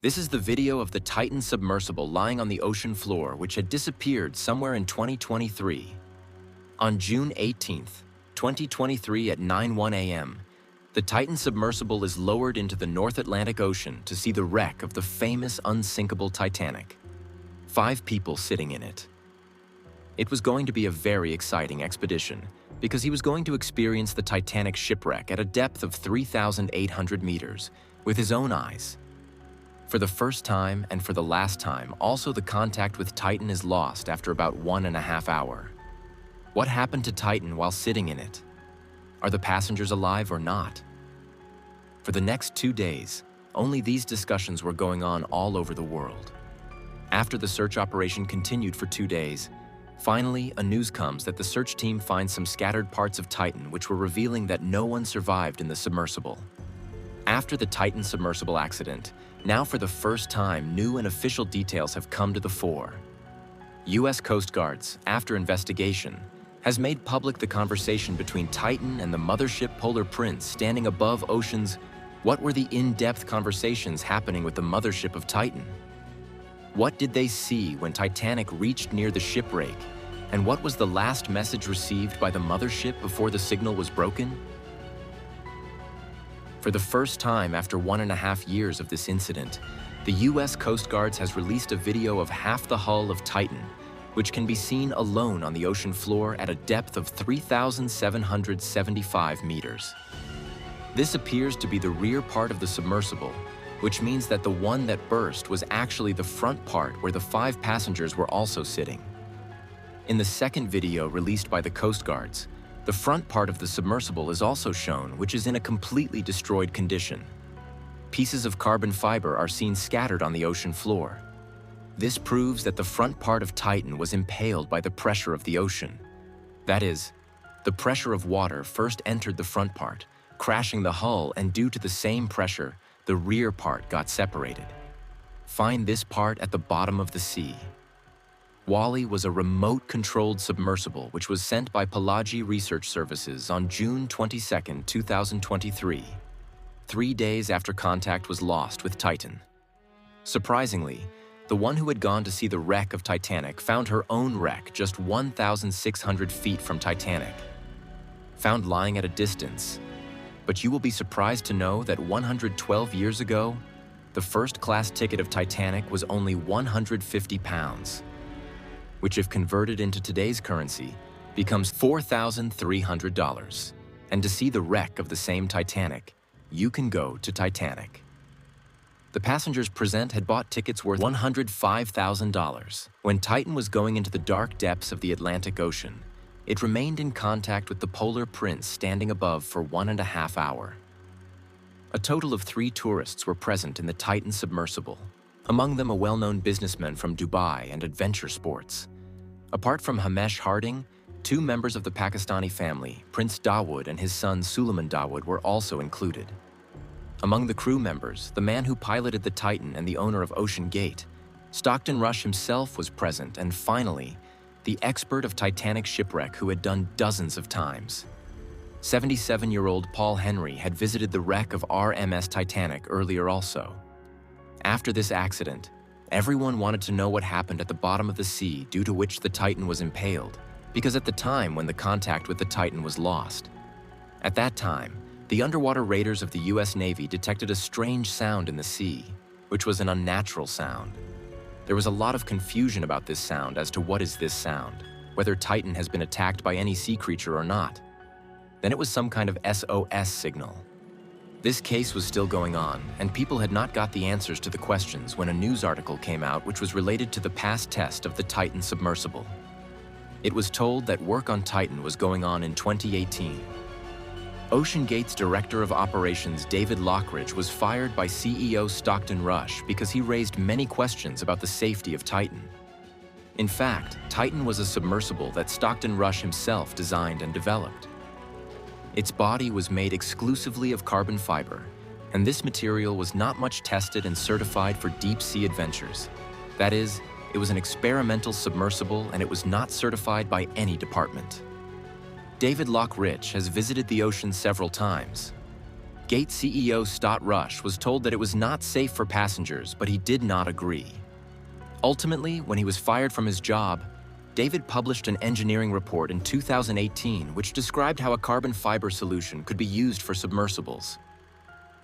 This is the video of the Titan submersible lying on the ocean floor, which had disappeared somewhere in 2023. On June 18, 2023 at 9:01 a.m., the Titan submersible is lowered into the North Atlantic Ocean to see the wreck of the famous unsinkable Titanic. 5 people sitting in it. It was going to be a very exciting expedition because he was going to experience the Titanic shipwreck at a depth of 3,800 meters with his own eyes. For the first time and for the last time, also the contact with Titan is lost after about 1.5 hours. What happened to Titan while sitting in it? Are the passengers alive or not? For the next 2 days, only these discussions were going on all over the world. After the search operation continued for 2 days, finally, a news comes that the search team finds some scattered parts of Titan which were revealing that no one survived in the submersible. After the Titan submersible accident, now for the first time, new and official details have come to the fore. U.S. Coast Guards, after investigation, has made public the conversation between Titan and the mothership Polar Prince standing above oceans. What were the in-depth conversations happening with the mothership of Titan? What did they see when Titanic reached near the shipwreck? And what was the last message received by the mothership before the signal was broken? For the first time after 1.5 years of this incident, the U.S. Coast Guard has released a video of half the hull of Titan, which can be seen alone on the ocean floor at a depth of 3,775 meters. This appears to be the rear part of the submersible, which means that the one that burst was actually the front part where the 5 passengers were also sitting. In the second video released by the Coast Guards, the front part of the submersible is also shown, which is in a completely destroyed condition. Pieces of carbon fiber are seen scattered on the ocean floor. This proves that the front part of Titan was impaled by the pressure of the ocean. That is, the pressure of water first entered the front part, crashing the hull, and due to the same pressure, the rear part got separated. Find this part at the bottom of the sea. Wally was a remote-controlled submersible which was sent by Pelagi Research Services on June 22, 2023, 3 days after contact was lost with Titan. Surprisingly, the one who had gone to see the wreck of Titanic found her own wreck just 1,600 feet from Titanic, found lying at a distance. But you will be surprised to know that 112 years ago, the first-class ticket of Titanic was only 150 pounds, which if converted into today's currency, becomes $4,300. And to see the wreck of the same Titanic, you can go to Titanic. The passengers present had bought tickets worth $105,000. When Titan was going into the dark depths of the Atlantic Ocean, it remained in contact with the Polar Prince standing above for 1.5 hours. A total of 3 tourists were present in the Titan submersible, among them a well-known businessman from Dubai and adventure sports. Apart from Hamesh Harding, 2 members of the Pakistani family, Prince Dawood and his son Suleiman Dawood, were also included. Among the crew members, the man who piloted the Titan and the owner of Ocean Gate, Stockton Rush himself was present, and finally, the expert of Titanic shipwreck who had done dozens of times. 77-year-old Paul Henry had visited the wreck of RMS Titanic earlier also. After this accident, everyone wanted to know what happened at the bottom of the sea due to which the Titan was impaled, because at the time when the contact with the Titan was lost. At that time, the underwater radars of the U.S. Navy detected a strange sound in the sea, which was an unnatural sound. There was a lot of confusion about this sound as to what is this sound, whether Titan has been attacked by any sea creature or not. Then it was some kind of SOS signal. This case was still going on, and people had not got the answers to the questions when a news article came out which was related to the past test of the Titan submersible. It was told that work on Titan was going on in 2018. Ocean Gate's Director of Operations David Lockridge was fired by CEO Stockton Rush because he raised many questions about the safety of Titan. In fact, Titan was a submersible that Stockton Rush himself designed and developed. Its body was made exclusively of carbon fiber, and this material was not much tested and certified for deep-sea adventures. That is, it was an experimental submersible and it was not certified by any department. David Lockridge has visited the ocean several times. Gate CEO Stott Rush was told that it was not safe for passengers, but he did not agree. Ultimately, when he was fired from his job, David published an engineering report in 2018 which described how a carbon fiber solution could be used for submersibles.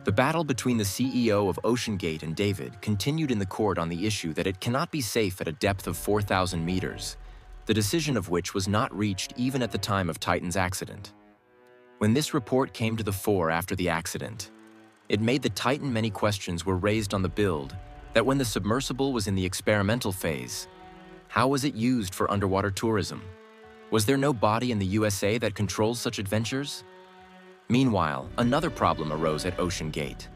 The battle between the CEO of OceanGate and David continued in the court on the issue that it cannot be safe at a depth of 4,000 meters, the decision of which was not reached even at the time of Titan's accident. When this report came to the fore after the accident, it made the Titan many questions were raised on the build that when the submersible was in the experimental phase, how was it used for underwater tourism? Was there no body in the USA that controls such adventures? Meanwhile, another problem arose at OceanGate.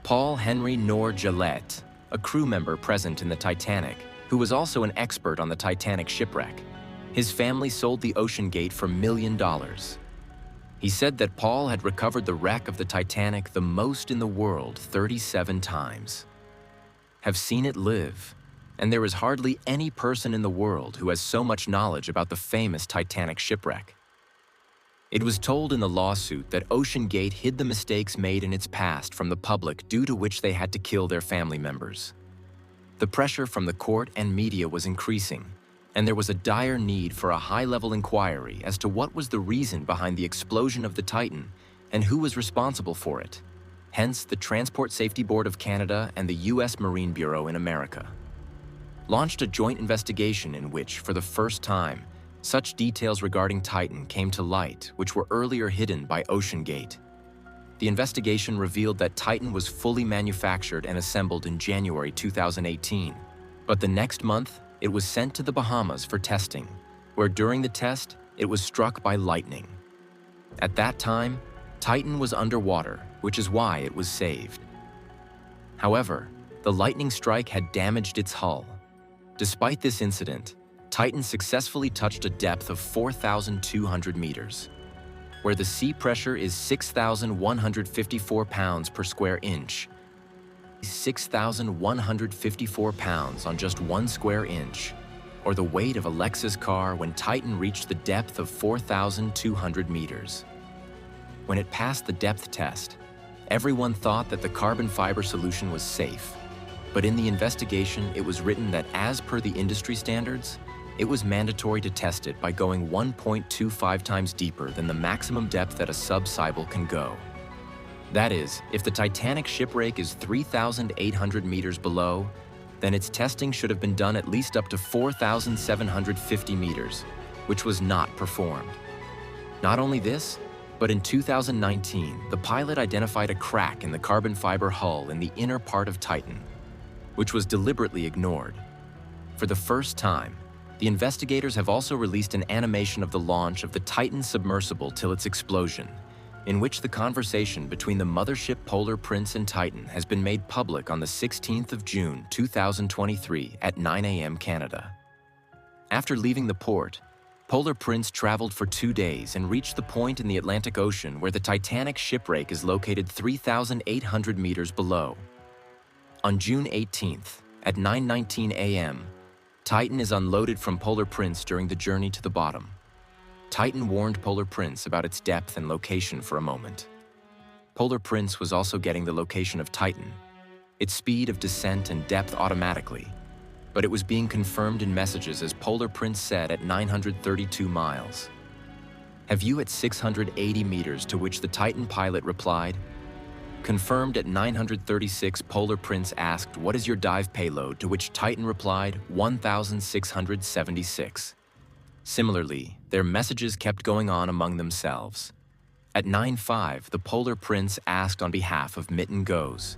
Paul Henry Noor Gillette, a crew member present in the Titanic, who was also an expert on the Titanic shipwreck, his family sold the OceanGate for $1 million. He said that Paul had recovered the wreck of the Titanic the most in the world 37 times. Have seen it live, and there is hardly any person in the world who has so much knowledge about the famous Titanic shipwreck. It was told in the lawsuit that OceanGate hid the mistakes made in its past from the public due to which they had to kill their family members. The pressure from the court and media was increasing, and there was a dire need for a high-level inquiry as to what was the reason behind the explosion of the Titan and who was responsible for it. Hence, the Transport Safety Board of Canada and the U.S. Marine Bureau in America launched a joint investigation in which, for the first time, such details regarding Titan came to light, which were earlier hidden by OceanGate. The investigation revealed that Titan was fully manufactured and assembled in January 2018, but the next month, it was sent to the Bahamas for testing, where during the test, it was struck by lightning. At that time, Titan was underwater, which is why it was saved. However, the lightning strike had damaged its hull. Despite this incident, Titan successfully touched a depth of 4,200 meters, where the sea pressure is 6,154 pounds per square inch. 6,154 pounds on just 1 square inch, or the weight of a Lexus car when Titan reached the depth of 4,200 meters. When it passed the depth test, everyone thought that the carbon fiber solution was safe, but in the investigation it was written that as per the industry standards, it was mandatory to test it by going 1.25 times deeper than the maximum depth that a submersible can go. That is, if the Titanic shipwreck is 3,800 meters below, then its testing should have been done at least up to 4,750 meters, which was not performed. Not only this, but in 2019, the pilot identified a crack in the carbon fiber hull in the inner part of Titan, which was deliberately ignored. For the first time, the investigators have also released an animation of the launch of the Titan submersible till its explosion, in which the conversation between the mothership Polar Prince and Titan has been made public on the 16th of June 2023 at 9 a.m. Canada. After leaving the port, Polar Prince traveled for 2 days and reached the point in the Atlantic Ocean where the Titanic shipwreck is located 3,800 meters below. On June 18th, at 9:19 a.m., Titan is unloaded from Polar Prince during the journey to the bottom. Titan warned Polar Prince about its depth and location for a moment. Polar Prince was also getting the location of Titan, its speed of descent and depth automatically, but it was being confirmed in messages as Polar Prince said at 932 miles. Have you at 680 meters, to which the Titan pilot replied. Confirmed at 936, Polar Prince asked, what is your dive payload, to which Titan replied, 1,676. Similarly, their messages kept going on among themselves. At 9:05, the Polar Prince asked on behalf of Mitten Goes,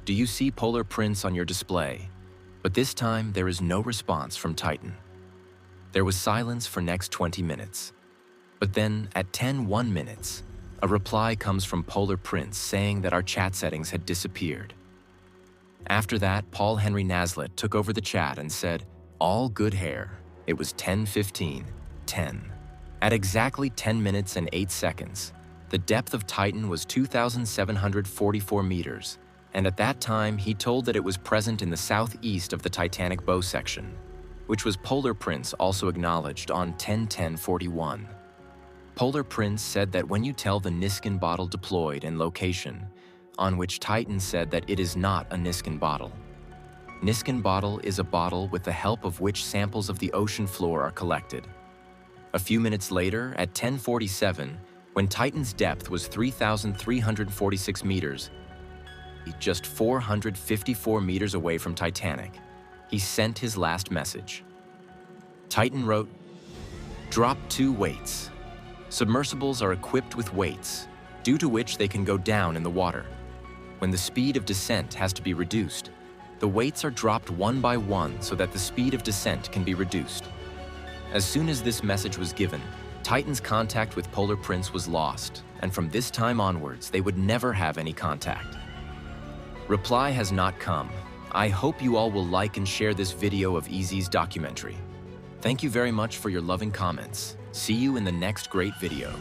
do you see Polar Prince on your display? But this time, there is no response from Titan. There was silence for next 20 minutes. But then, at 10:01 minutes, a reply comes from Polar Prince saying that our chat settings had disappeared. After that, Paul Henry Naslet took over the chat and said, all good hair. It was 10:15:10. At exactly 10 minutes and 8 seconds, the depth of Titan was 2,744 meters, and at that time he told that it was present in the southeast of the Titanic bow section, which was Polar Prince also acknowledged on 10:10:41. Polar Prince said that when you tell the Niskin bottle deployed and location, on which Titan said that it is not a Niskin bottle. Niskin bottle is a bottle with the help of which samples of the ocean floor are collected. A few minutes later, at 10:47, when Titan's depth was 3,346 meters, just 454 meters away from Titanic, he sent his last message. Titan wrote, "Drop 2 weights. Submersibles are equipped with weights, due to which they can go down in the water. When the speed of descent has to be reduced, the weights are dropped one by one so that the speed of descent can be reduced." As soon as this message was given, Titan's contact with Polar Prince was lost, and from this time onwards, they would never have any contact. Reply has not come. I hope you all will like and share this video of Easy's documentary. Thank you very much for your loving comments. See you in the next great video.